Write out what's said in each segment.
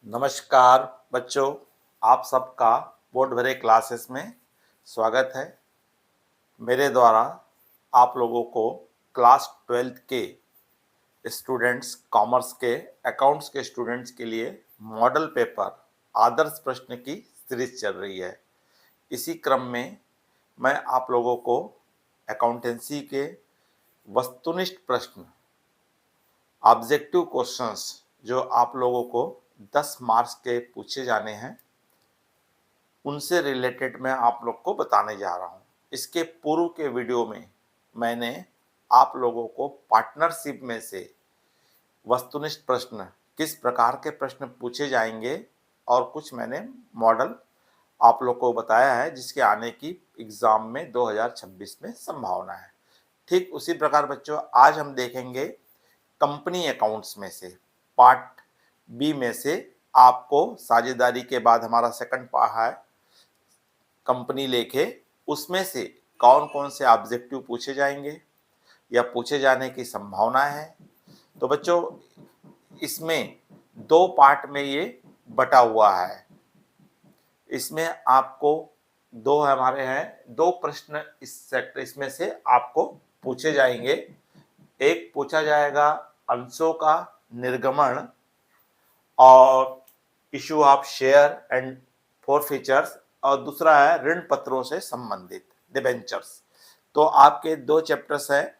नमस्कार बच्चों, आप सबका बोर्ड भरे क्लासेस में स्वागत है। मेरे द्वारा आप लोगों को क्लास 12th के स्टूडेंट्स, कॉमर्स के अकाउंट्स के स्टूडेंट्स के लिए मॉडल पेपर आदर्श प्रश्न की सीरीज चल रही है। इसी क्रम में मैं आप लोगों को अकाउंटेंसी के वस्तुनिष्ठ प्रश्न, ऑब्जेक्टिव क्वेश्चंस जो आप लोगों को 10 मार्क्स के पूछे जाने हैं, उनसे रिलेटेड मैं आप लोग को बताने जा रहा हूँ। इसके पूर्व के वीडियो में मैंने आप लोगों को पार्टनरशिप में से वस्तुनिष्ठ प्रश्न, किस प्रकार के प्रश्न पूछे जाएंगे और कुछ मैंने मॉडल आप लोग को बताया है जिसके आने की एग्ज़ाम में 2026 में संभावना है। ठीक उसी प्रकार बच्चों, आज हम देखेंगे कंपनी अकाउंट्स में से पार्ट बी में से। आपको साझेदारी के बाद हमारा सेकंड पार्ट है कंपनी लेखे, उसमें से कौन कौन से ऑब्जेक्टिव पूछे जाएंगे या पूछे जाने की संभावना है। तो बच्चों, इसमें दो पार्ट में ये बटा हुआ है। इसमें आपको दो प्रश्न इस सेक्टर इसमें से आपको पूछे जाएंगे। एक पूछा जाएगा अंशों का निर्गमन और इशू ऑफ शेयर एंड फॉरफीचर्स, और दूसरा है ऋण पत्रों से संबंधित डिबेंचर्स। तो आपके दो चैप्टर्स हैं,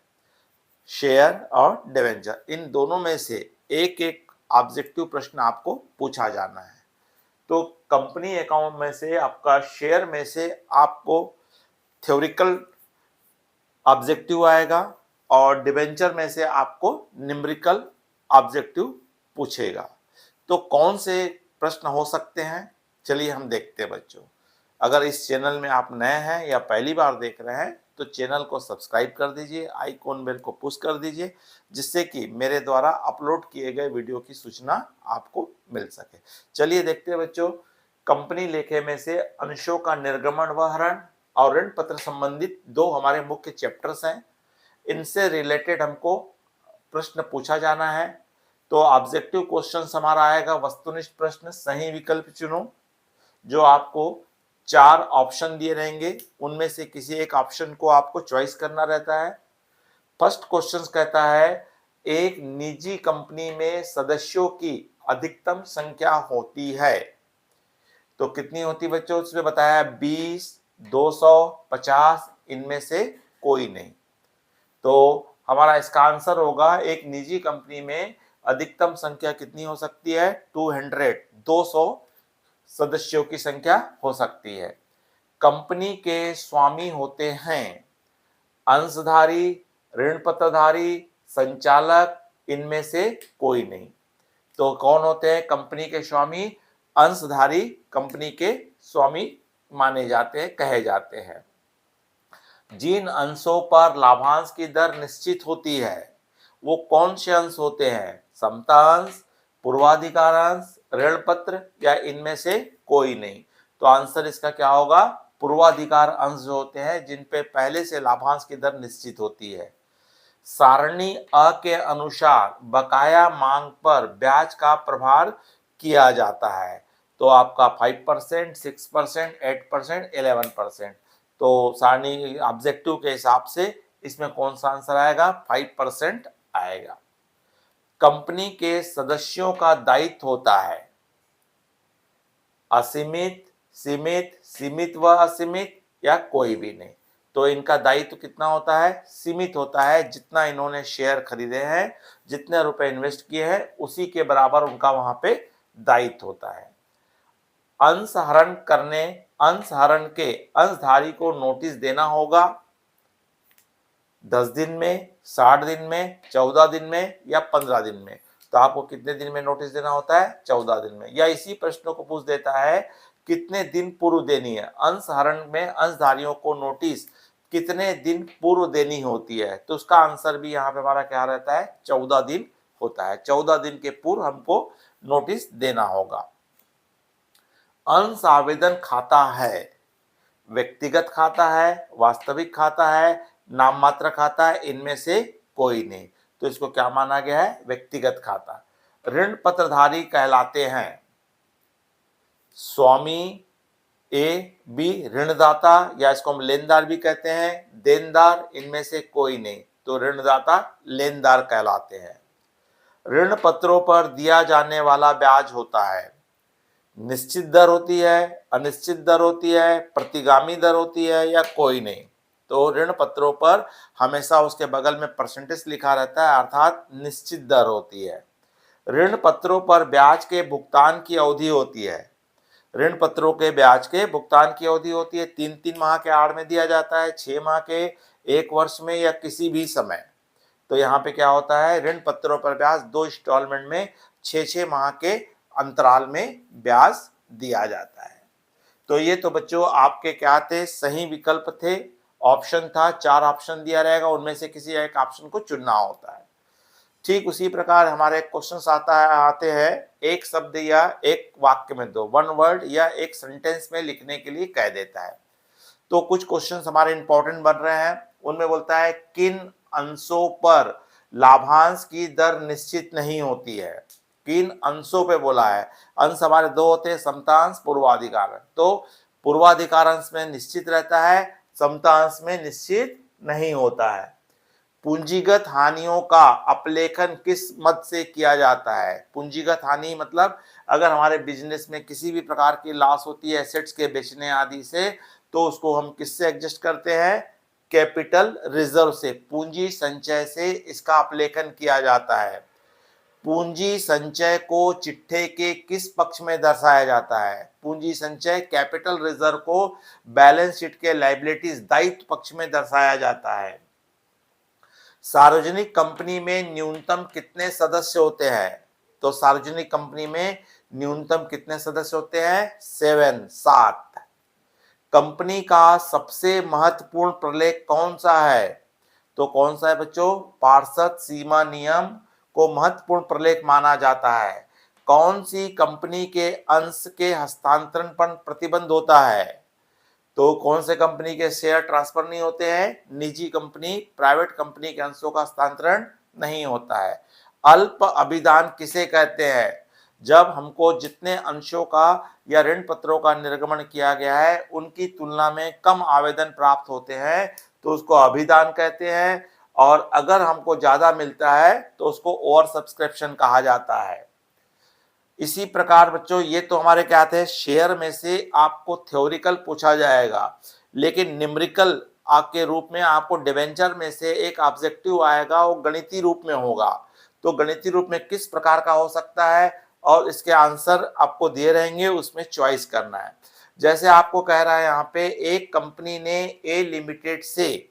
शेयर और डिबेंचर। इन दोनों में से एक एक ऑब्जेक्टिव प्रश्न आपको पूछा जाना है। तो कंपनी अकाउंट में से आपका शेयर में से आपको थ्योरिकल ऑब्जेक्टिव आएगा और डिबेंचर में से आपको न्यूमेरिकल ऑब्जेक्टिव पूछेगा। तो कौन से प्रश्न हो सकते हैं, चलिए हम देखते हैं बच्चों। अगर इस चैनल में आप नए हैं या पहली बार देख रहे हैं तो चैनल को सब्सक्राइब कर दीजिए, आइकॉन बेल को पुश कर दीजिए, जिससे कि मेरे द्वारा अपलोड किए गए वीडियो की सूचना आपको मिल सके। चलिए देखते हैं बच्चों, कंपनी लेखे में से अंशों का निर्गमन व हरण और ऋण पत्र संबंधित दो हमारे मुख्य चैप्टर्स हैं। इनसे रिलेटेड हमको प्रश्न पूछा जाना है। तो ऑब्जेक्टिव क्वेश्चन हमारा आएगा वस्तुनिष्ठ प्रश्न, सही विकल्प चुनो। जो आपको 4 ऑप्शन दिए रहेंगे, उनमें से किसी एक ऑप्शन को आपको चॉइस करना रहता है। फर्स्ट क्वेश्चन कहता है, एक निजी कंपनी में सदस्यों की अधिकतम संख्या होती है तो कितनी होती बच्चों? उसमें बताया 20, 200, 50, इनमें से कोई नहीं। तो हमारा इसका आंसर होगा, एक निजी कंपनी में अधिकतम संख्या कितनी हो सकती है? 200, 200 सदस्यों की संख्या हो सकती है। कंपनी के स्वामी होते हैं अंशधारी, ऋण पत्रधारी, संचालक, इनमें से कोई नहीं। तो कौन होते हैं कंपनी के स्वामी? अंशधारी कंपनी के स्वामी माने जाते हैं, कहे जाते हैं। जिन अंशों पर लाभांश की दर निश्चित होती है वो कौन से अंश होते हैं? समता अंश, पूर्वाधिकार अंश, ऋण पत्र, या इनमें से कोई नहीं। तो आंसर इसका क्या होगा? पूर्वाधिकार अंश जो होते हैं जिन पे पहले से लाभांश की दर निश्चित होती है। सारणी अ के अनुसार बकाया मांग पर ब्याज का प्रभार किया जाता है। तो आपका 5%, 6%, 8%, 11%। तो सारणी ऑब्जेक्टिव के हिसाब से इसमें कौन सा आंसर आएगा? 5% आएगा। कंपनी के सदस्यों का दायित्व होता है असीमित, सीमित, सीमित व असीमित, या कोई भी नहीं। तो इनका दायित्व कितना होता है? सीमित होता है। जितना इन्होंने शेयर खरीदे हैं, जितने रुपए इन्वेस्ट किए हैं, उसी के बराबर उनका वहां पे दायित्व होता है। अंश हरण के अंशधारी को नोटिस देना होगा 10 दिन में, 60 दिन में, 14 दिन में, या 15 दिन में। तो आपको कितने दिन में नोटिस देना होता है? 14 दिन में। या इसी प्रश्नों को पूछ देता है कितने दिन पूर्व देनी है। अंश हरण में अंशधारियों को नोटिस कितने दिन पूर्व देनी होती है? तो उसका आंसर भी यहाँ पे हमारा क्या रहता है? 14 दिन होता है। 14 दिन के पूर्व हमको नोटिस देना होगा। अंश आवेदन खाता है, व्यक्तिगत खाता है, वास्तविक खाता है, नाम मात्र खाता है, इनमें से कोई नहीं। तो इसको क्या माना गया है? व्यक्तिगत खाता। ऋण पत्रधारी कहलाते हैं स्वामी, ए, बी ऋणदाता या इसको हम लेनदार भी कहते हैं, देनदार, इनमें से कोई नहीं, तो ऋणदाता लेनदार कहलाते हैं। ऋण पत्रों पर दिया जाने वाला ब्याज होता है, निश्चित दर होती है, अनिश्चित दर होती है, प्रतिगामी दर होती है या कोई नहीं। तो ऋण पत्रों पर हमेशा उसके बगल में परसेंटेज लिखा रहता है, अर्थात निश्चित दर होती है। ऋण पत्रों पर ब्याज के भुगतान की अवधि होती है, ऋण पत्रों के ब्याज के भुगतान की अवधि होती है, 3-3 माह के आड़ में दिया जाता है, 6 माह के, 1 वर्ष में या किसी भी समय। तो यहाँ पे क्या होता है, ऋण पत्रों पर ब्याज 2 इंस्टॉलमेंट में 6-6 माह के अंतराल में ब्याज दिया जाता है। तो ये तो बच्चों आपके क्या थे, सही विकल्प थे, ऑप्शन था, 4 ऑप्शन दिया रहेगा, उनमें से किसी एक ऑप्शन को चुनना होता है। ठीक उसी प्रकार हमारे क्वेश्चन आते हैं एक शब्द या एक वाक्य में दो, 1 वर्ड या एक सेंटेंस में लिखने के लिए कह देता है। तो कुछ क्वेश्चंस हमारे इंपॉर्टेंट बन रहे हैं, उनमें बोलता है किन अंशों पर लाभांश की दर निश्चित नहीं होती है। किन अंशों पे बोला है, अंश हमारे 2 होते हैं, समतांश, पूर्वाधिकार। तो पूर्वाधिकार अंश में निश्चित रहता है, समतांश में निश्चित नहीं होता है। पूंजीगत हानियों का अपलेखन किस मद से किया जाता है। पूंजीगत हानि मतलब अगर हमारे बिजनेस में किसी भी प्रकार की लॉस होती है एसेट्स के बेचने आदि से, तो उसको हम किससे एडजस्ट करते हैं, कैपिटल रिजर्व से, पूंजी संचय से इसका अपलेखन किया जाता है। पूंजी संचय को चिट्ठे के किस पक्ष में दर्शाया जाता है। पूंजी संचय कैपिटल रिजर्व को बैलेंस शीट के लायबिलिटीज दायित्व पक्ष में दर्शाया जाता है। सार्वजनिक कंपनी में न्यूनतम कितने सदस्य होते हैं। तो सार्वजनिक कंपनी में न्यूनतम कितने सदस्य होते हैं, 7। कंपनी का सबसे महत्वपूर्ण प्रलेख कौन सा है। तो कौन सा है बच्चों, पार्षद सीमा नियम को महत्वपूर्ण प्रलेख माना जाता है। कौन सी कंपनी के अंश के हस्तांतरण पर प्रतिबंध होता है। तो कौन से कंपनी के शेयर ट्रांसफर नहीं होते हैं, निजी कंपनी, प्राइवेट कंपनी के अंशों का हस्तांतरण नहीं होता है। अल्प अभिदान किसे कहते हैं, जब हमको जितने अंशों का या ऋण पत्रों का निर्गमन किया गया है उनकी तुलना में कम आवेदन प्राप्त होते हैं तो उसको अभिदान कहते हैं, और अगर हमको ज्यादा मिलता है तो उसको ओवर सब्सक्रिप्शन कहा जाता है। इसी प्रकार बच्चों ये तो हमारे क्या थे, शेयर में से आपको थ्योरिकल पूछा जाएगा, लेकिन न्यूमेरिकल के रूप में आपको डिवेंचर में से एक ऑब्जेक्टिव आएगा, वो गणितीय रूप में होगा। तो गणितीय रूप में किस प्रकार का हो सकता है और इसके आंसर आपको दिए रहेंगे, उसमें चॉइस करना है। जैसे आपको कह रहा है यहाँ पे, एक कंपनी ने ए लिमिटेड से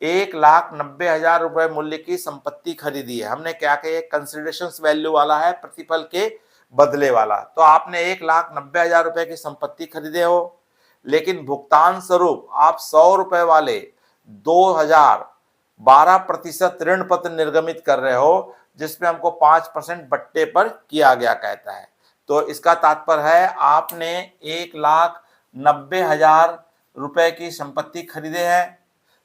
1,90,000 रुपए मूल्य की संपत्ति खरीदी है। हमने क्या कहा, कंसिडरेशन वैल्यू वाला है, प्रतिफल के बदले वाला। तो आपने 1,90,000 रुपए की संपत्ति खरीदे हो, लेकिन भुगतान स्वरूप आप 100 रुपए वाले 2,012% ऋण पत्र निर्गमित कर रहे हो, जिसमें हमको 5% बट्टे पर किया गया कहता है। तो इसका तात्पर्य है आपने 1,90,000 रुपए की संपत्ति खरीदे हैं,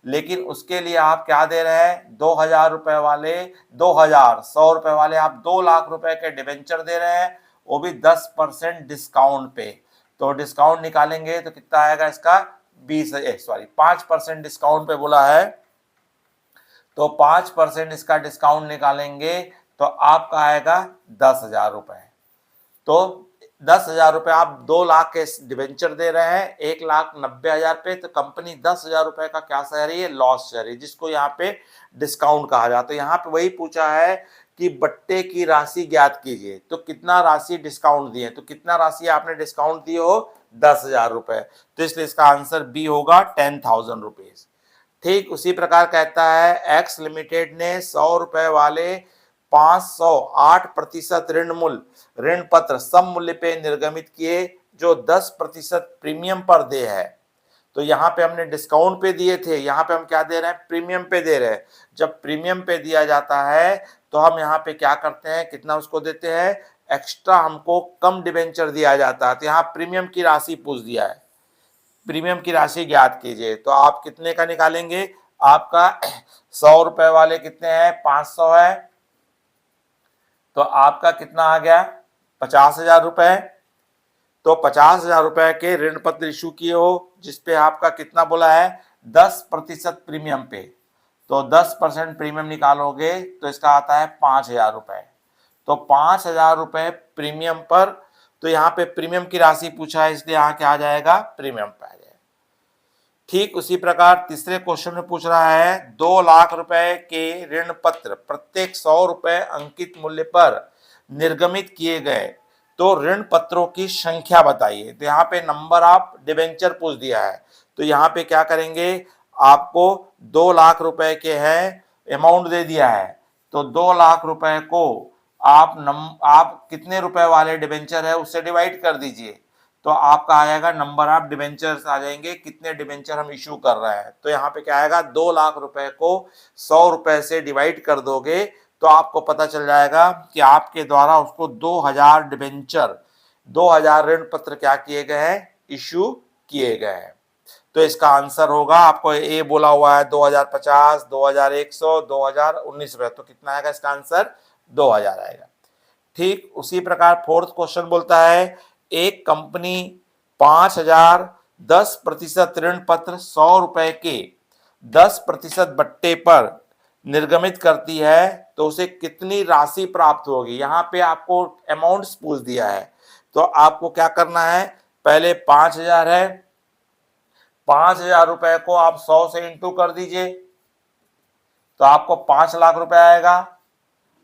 लेकिन उसके लिए आप क्या दे रहे हैं, 2,000 रुपए वाले 100 रुपए वाले आप 2 लाख रुपए के डिबेंचर दे रहे हैं, वो भी 10% डिस्काउंट पे। तो डिस्काउंट निकालेंगे तो कितना आएगा इसका, 5% डिस्काउंट पे बोला है, तो 5% इसका डिस्काउंट निकालेंगे तो आपका आएगा 10,000 रुपए। तो 10,000 रुपए आप 2 लाख के डिवेंचर दे रहे हैं 1,90,000 पे, तो कंपनी 10,000 रुपए का क्या सह रही है, लॉस सह रही है, जिसको यहाँ पे डिस्काउंट कहा जाता है। यहाँ पे वही पूछा है कि बट्टे की राशि ज्ञात कीजिए, तो कितना राशि डिस्काउंट दिए, तो कितना राशि आपने डिस्काउंट दिए हो, 10,000 रुपए, तो इसलिए इसका आंसर बी होगा 10,000 रुपीज। ठीक उसी प्रकार कहता है एक्स लिमिटेड ने 100 रुपए वाले 508% ऋण पत्र सम मूल्य पे निर्गमित किए, जो 10% प्रीमियम पर दे है। तो यहाँ पे हमने डिस्काउंट पे दिए थे, यहाँ पे हम क्या दे रहे हैं, प्रीमियम पे दे रहे हैं। जब प्रीमियम पे दिया जाता है तो हम यहाँ पे क्या करते हैं, कितना उसको देते हैं, एक्स्ट्रा हमको कम डिबेंचर दिया जाता है। तो यहाँ प्रीमियम की राशि पूछ दिया है, प्रीमियम की राशि ज्ञात कीजिए, तो आप कितने का निकालेंगे, आपका 100 रुपए वाले कितने हैं, 500 है, तो आपका कितना आ गया, 50,000 रुपए। तो 50,000 रुपए के ऋण पत्र इशू किए हो, जिसपे आपका कितना बोला है 10% प्रीमियम पे, तो 10% प्रीमियम निकालोगे तो इसका आता है 5,000 रुपए। तो 5,000 रुपए प्रीमियम पर, तो यहाँ पे प्रीमियम की राशि पूछा है इसलिए यहाँ क्या आ जाएगा प्रीमियम पे आ जाएगा। ठीक उसी प्रकार तीसरे क्वेश्चन में पूछ रहा है 2 लाख रुपए के ऋण पत्र प्रत्येक 100 रुपए अंकित मूल्य पर निर्गमित किए गए, तो ऋण पत्रों की संख्या बताइए। तो यहाँ पे नंबर ऑफ डिबेंचर पूछ दिया है, तो यहाँ पे क्या करेंगे, आपको 2 लाख रुपए के हैं अमाउंट दे दिया है, तो 2 लाख रुपए को आप कितने रुपए वाले डिबेंचर है उससे डिवाइड कर दीजिए, तो आपका आएगा नंबर ऑफ डिबेंचर्स आ जाएंगे, कितने डिबेंचर हम इशू कर रहे हैं। तो यहाँ पे क्या आएगा 2 लाख रुपए को 100 रुपए से डिवाइड कर दोगे तो आपको पता चल जाएगा कि आपके द्वारा उसको 2000 डिबेंचर 2000 ऋण पत्र क्या किए गए हैं इशू किए गए हैं। तो इसका आंसर होगा, आपको ए बोला हुआ है 2050, 2100, 2019 रुपए, तो कितना आएगा इसका आंसर 2000 आएगा। ठीक उसी प्रकार फोर्थ क्वेश्चन बोलता है एक कंपनी 5000 10% ऋण पत्र 100 रुपए के 10% बट्टे पर निर्गमित करती है, तो उसे कितनी राशि प्राप्त होगी। यहाँ पे आपको अमाउंट्स पूछ दिया है, तो आपको क्या करना है, पहले 5000 है, 5000 रुपए को आप 100 से इंटू कर दीजिए, तो आपको 5 लाख रुपए आएगा।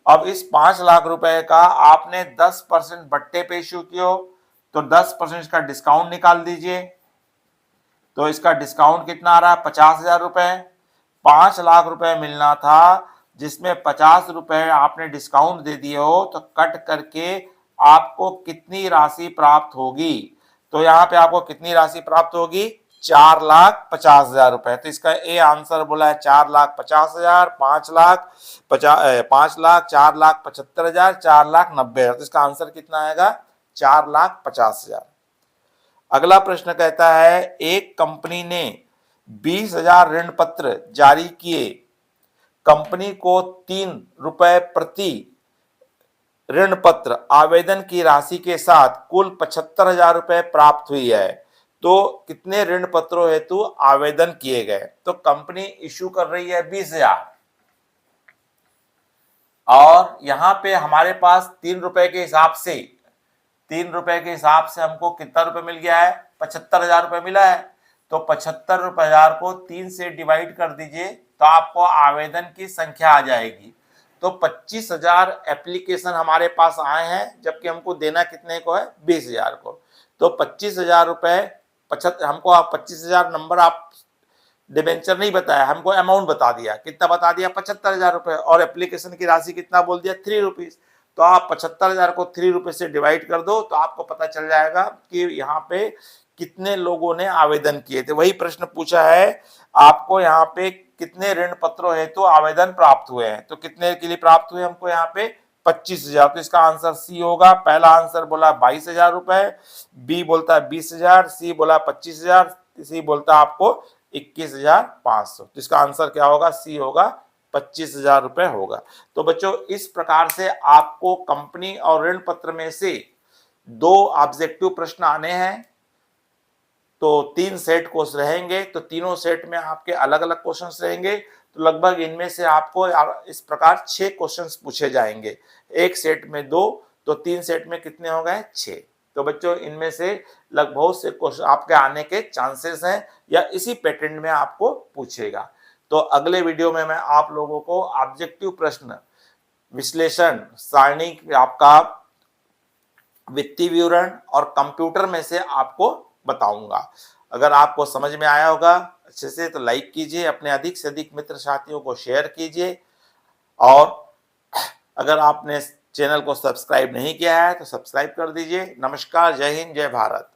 अब इस 5 लाख रुपए का आपने 10% बट्टे पे इश्यू किया, तो 10% का डिस्काउंट निकाल दीजिए, तो इसका डिस्काउंट कितना आ रहा है 50,000 रुपए। 5 लाख रुपए मिलना था, जिसमें 50 रुपए आपने डिस्काउंट दे दिए हो, तो कट करके आपको कितनी राशि प्राप्त होगी। तो यहाँ पे आपको कितनी राशि प्राप्त होगी 4,50,000 रुपए। तो इसका ए आंसर बोला है 4,50,000, 5,00,000, 4,75,000, 4,90,000। तो इसका आंसर कितना आएगा 4,50,000। अगला प्रश्न कहता है एक कंपनी ने 20,000 ऋण पत्र जारी किए, कंपनी को 3 रुपए प्रति ऋण पत्र आवेदन की राशि के साथ कुल 75,000 रुपए प्राप्त हुई है, तो कितने ऋण पत्रों हेतु आवेदन किए गए। तो कंपनी इशू कर रही है 20,000 और यहाँ पे हमारे पास 3 रुपए के हिसाब से 3 रुपए के हिसाब से हमको कितना रुपए मिल गया है 75,000 रुपए मिला है। तो 75,000 को 3 से डिवाइड कर दीजिए, तो आपको आवेदन की संख्या आ जाएगी। तो 25,000 एप्लीकेशन हमारे पास आए हैं, जबकि हमको देना कितने को है 20,000 को। तो 25,000 रुपए हमको आप 25,000 नंबर आप डिबेंचर नहीं बताया, हमको अमाउंट बता दिया, कितना बता दिया 75,000 रुपए, और एप्लीकेशन की राशि कितना बोल दिया 3 रुपीज। तो आप 75,000 को 3 रुपए से डिवाइड कर दो, तो आपको पता चल जाएगा कि यहाँ पे कितने लोगों ने आवेदन किए थे। वही प्रश्न पूछा है आपको, यहाँ पे कितने ऋण पत्रों हेतु आवेदन प्राप्त हुए हैं, तो कितने के लिए प्राप्त हुए हमको यहाँ पे 25,000। तो इसका आंसर सी होगा। पहला आंसर बोला 22,000 रुपए, बी बोलता है 20,000, सी बोला 25,000, सी बोलता है आपको 21,500। तो इसका आंसर क्या होगा सी होगा 25,000 रुपए होगा। तो बच्चों इस प्रकार से आपको कंपनी और ऋण पत्र में से 2 ऑब्जेक्टिव प्रश्न आने हैं, तो 3 सेट क्वेश्चन रहेंगे, तो तीनों सेट में आपके अलग अलग क्वेश्चंस रहेंगे। तो लगभग इनमें से आपको इस प्रकार 6 क्वेश्चंस पूछे जाएंगे, एक सेट में 2, तो 3 सेट में कितने हो गए 6। तो बच्चों इनमें से लगभग बहुत से क्वेश्चन आपके आने के चांसेस हैं, या इसी पैटर्न में आपको पूछेगा। तो अगले वीडियो में मैं आप लोगों को ऑब्जेक्टिव प्रश्न, विश्लेषण, सारणी, आपका वित्तीय विवरण और कंप्यूटर में से आपको बताऊंगा। अगर आपको समझ में आया होगा अच्छे से तो लाइक कीजिए, अपने अधिक से अधिक मित्र साथियों को शेयर कीजिए, और अगर आपने चैनल को सब्सक्राइब नहीं किया है तो सब्सक्राइब कर दीजिए। नमस्कार, जय हिंद, जय भारत।